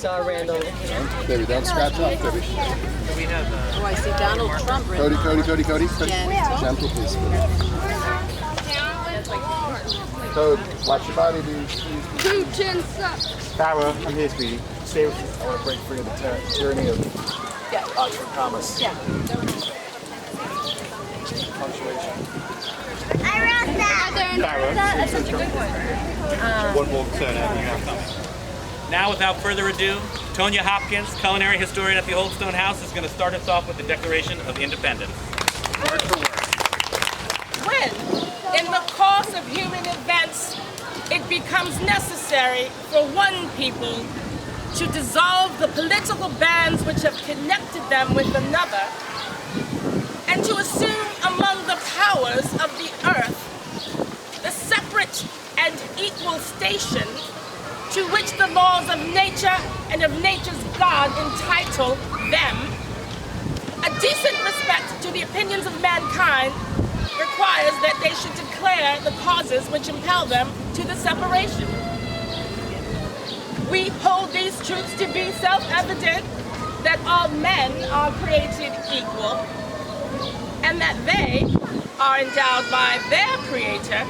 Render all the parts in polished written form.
saw Randall. Baby, don't scratch up, baby. We have. Oh, I see Donald Trump. Cody. Yeah. Gentle, please. Code, watch your body, dude. Two chins up. Farah, I'm here, sweetie. Stay with me. I want to break free of the tyranny of Oxford Commerce. Yeah. Punctuation. I wrote that. That's such a good one. One more turn out you have. Now, without further ado, Tonya Hopkins, culinary historian at the Old Stone House, is going to start us off with the Declaration of Independence. Word for word. When, in the course of human events, it becomes necessary for one people to dissolve the political bands which have connected them with another, and to assume among the powers of the earth the separate and equal station to which the laws of nature and of nature's God entitle them, a decent respect to the opinions of mankind requires that they should declare the causes which impel them to the separation. We hold these truths to be self-evident, that all men are created equal, and that they are endowed by their Creator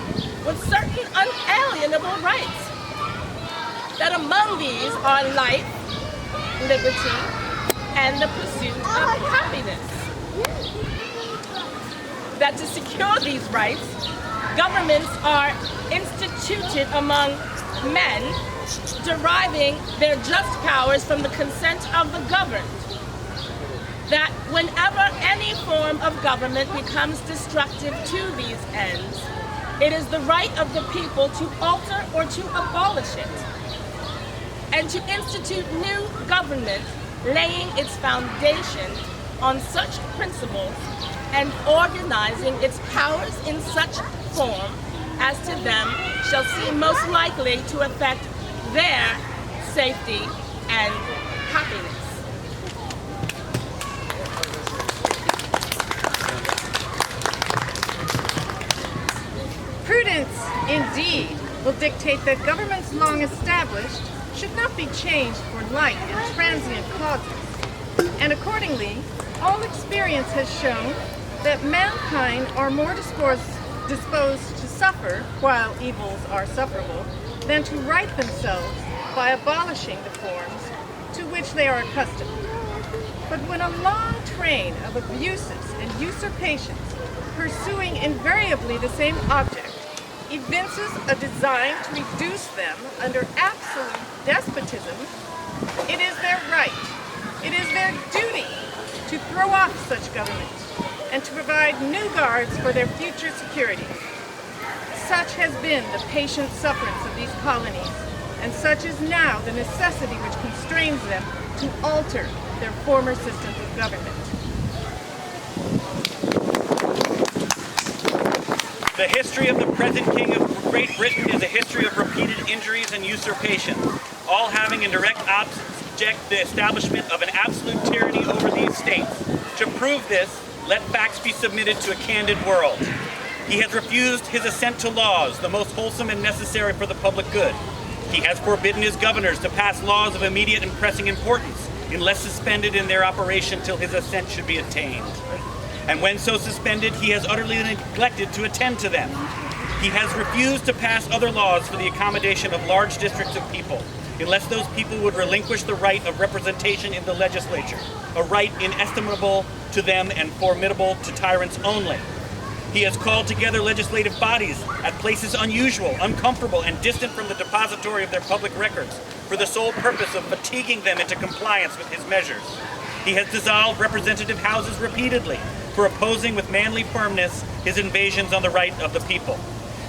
with certain unalienable rights. That among these are life, liberty, and the pursuit of happiness. That to secure these rights, governments are instituted among men, deriving their just powers from the consent of the governed. That whenever any form of government becomes destructive to these ends, it is the right of the people to alter or to abolish it, and to institute new government, laying its foundation on such principles and organizing its powers in such form as to them shall seem most likely to affect their safety and happiness. Prudence, indeed, will dictate that governments long established should not be changed for light and transient causes. And accordingly, all experience has shown that mankind are more disposed to suffer while evils are sufferable than to right themselves by abolishing the forms to which they are accustomed. But when a long train of abuses and usurpations, pursuing invariably the same object, evinces a design to reduce them under absolute despotism, it is their right, it is their duty to throw off such government and to provide new guards for their future security. Such has been the patient sufferance of these colonies, and such is now the necessity which constrains them to alter their former systems of government. The history of the present King of Great Britain is a history of repeated injuries and usurpation, all having in direct object the establishment of an absolute tyranny over these states. To prove this, let facts be submitted to a candid world. He has refused his assent to laws, the most wholesome and necessary for the public good. He has forbidden his governors to pass laws of immediate and pressing importance, unless suspended in their operation till his assent should be attained. And when so suspended, he has utterly neglected to attend to them. He has refused to pass other laws for the accommodation of large districts of people, unless those people would relinquish the right of representation in the legislature, a right inestimable to them and formidable to tyrants only. He has called together legislative bodies at places unusual, uncomfortable, and distant from the depository of their public records, for the sole purpose of fatiguing them into compliance with his measures. He has dissolved representative houses repeatedly, for opposing with manly firmness his invasions on the right of the people.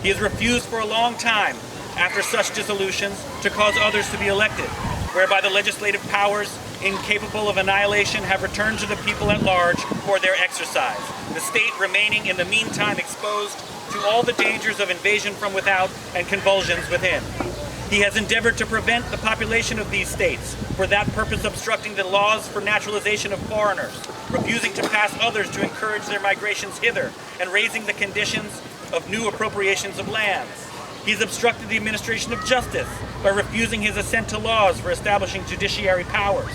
He has refused for a long time, after such dissolutions, to cause others to be elected, whereby the legislative powers, incapable of annihilation, have returned to the people at large for their exercise, the state remaining in the meantime exposed to all the dangers of invasion from without and convulsions within. He has endeavored to prevent the population of these states, for that purpose obstructing the laws for naturalization of foreigners, refusing to pass others to encourage their migrations hither, and raising the conditions of new appropriations of lands. He has obstructed the administration of justice, by refusing his assent to laws for establishing judiciary powers.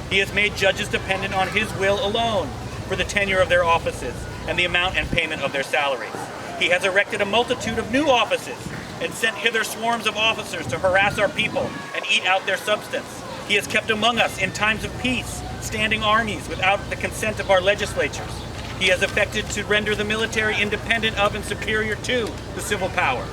He has made judges dependent on his will alone for the tenure of their offices and the amount and payment of their salaries. He has erected a multitude of new offices and sent hither swarms of officers to harass our people and eat out their substance. He has kept among us in times of peace standing armies without the consent of our legislatures. He has effected to render the military independent of and superior to the civil power.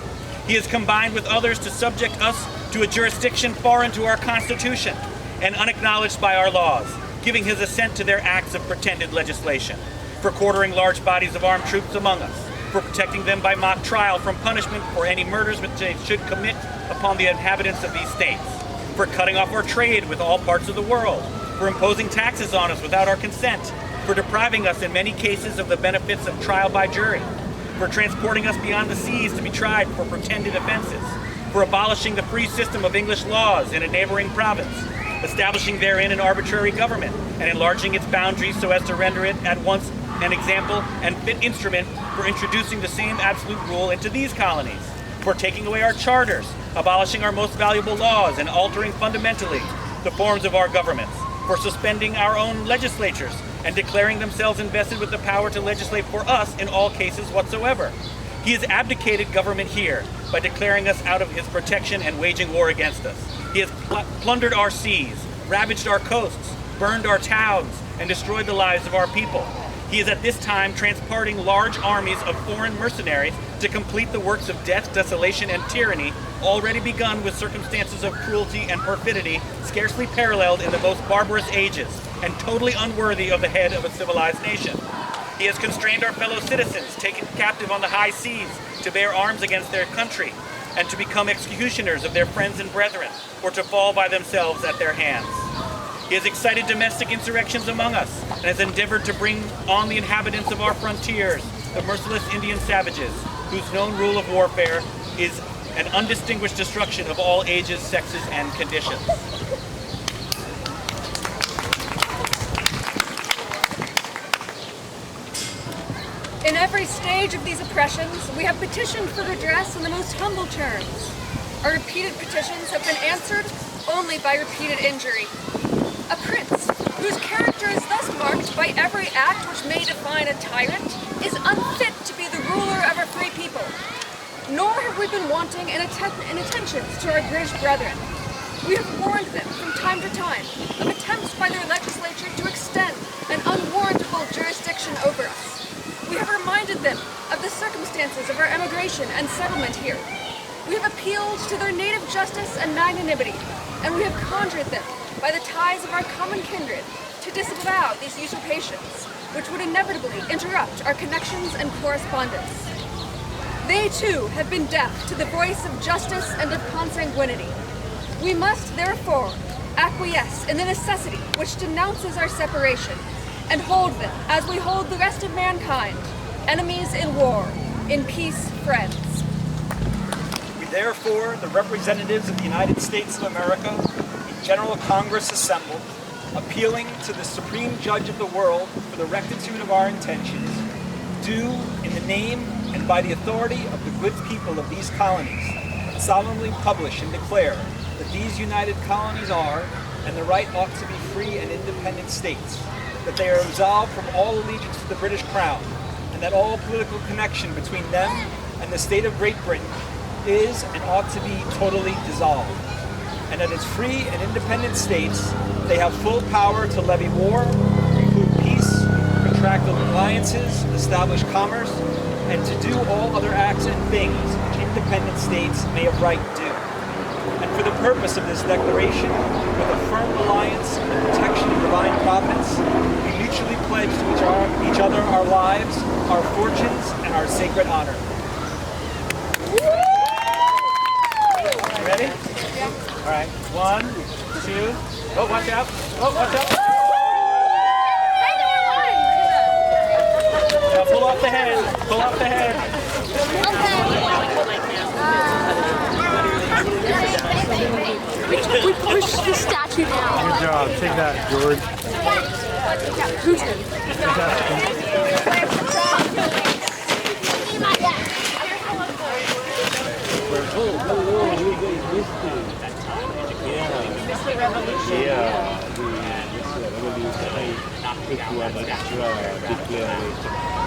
He has combined with others to subject us to a jurisdiction foreign to our Constitution and unacknowledged by our laws, giving his assent to their acts of pretended legislation, for quartering large bodies of armed troops among us, for protecting them by mock trial from punishment for any murders which they should commit upon the inhabitants of these states, for cutting off our trade with all parts of the world, for imposing taxes on us without our consent, for depriving us in many cases of the benefits of trial by jury, for transporting us beyond the seas to be tried for pretended offenses, for abolishing the free system of English laws in a neighboring province, establishing therein an arbitrary government, and enlarging its boundaries so as to render it at once an example and fit instrument for introducing the same absolute rule into these colonies, for taking away our charters, abolishing our most valuable laws, and altering fundamentally the forms of our governments, for suspending our own legislatures and declaring themselves invested with the power to legislate for us in all cases whatsoever. He has abdicated government here by declaring us out of his protection and waging war against us. He has plundered our seas, ravaged our coasts, burned our towns, and destroyed the lives of our people. He is at this time transporting large armies of foreign mercenaries to complete the works of death, desolation, and tyranny already begun with circumstances of cruelty and perfidy scarcely paralleled in the most barbarous ages and totally unworthy of the head of a civilized nation. He has constrained our fellow citizens taken captive on the high seas to bear arms against their country and to become executioners of their friends and brethren, or to fall by themselves at their hands. He has excited domestic insurrections among us and has endeavored to bring on the inhabitants of our frontiers the merciless Indian savages, whose known rule of warfare is an undistinguished destruction of all ages, sexes, and conditions. In every stage of these oppressions, we have petitioned for redress in the most humble terms. Our repeated petitions have been answered only by repeated injury. A prince, whose character is thus marked by every act which may define a tyrant, is unfit to be the ruler of our free people. Nor have we been wanting in attentions to our British brethren. We have warned them from time to time of attempts by their legislature to extend an unwarrantable jurisdiction over us. We have reminded them of the circumstances of our emigration and settlement here. We have appealed to their native justice and magnanimity, and we have conjured them by the ties of our common kindred to disavow these usurpations, which would inevitably interrupt our connections and correspondence. They too have been deaf to the voice of justice and of consanguinity. We must therefore acquiesce in the necessity which denounces our separation, and hold them as we hold the rest of mankind, enemies in war, in peace friends. We therefore, the representatives of the United States of America, in General Congress assembled, appealing to the Supreme Judge of the world for the rectitude of our intentions, do, in the name and by the authority of the good people of these colonies, solemnly publish and declare that these united colonies are, and the right ought to be free and independent states, that they are absolved from all allegiance to the British Crown, and that all political connection between them and the state of Great Britain is and ought to be totally dissolved, and that as free and independent states, they have full power to levy war, conclude peace, contract alliances, establish commerce, and to do all other acts and things which independent states may of right do. And for the purpose of this declaration, with a firm alliance and the protection of divine providence, we mutually pledge to each other our lives, our fortunes, and our sacred honor. Ready? Yeah. All right. 1, 2. Oh, watch out. Oh, watch out. Now pull off the head. Pull off the head. We push the statue down. Good job. Take that, George. Who's the revolution. Yeah, the revolutionary declaration.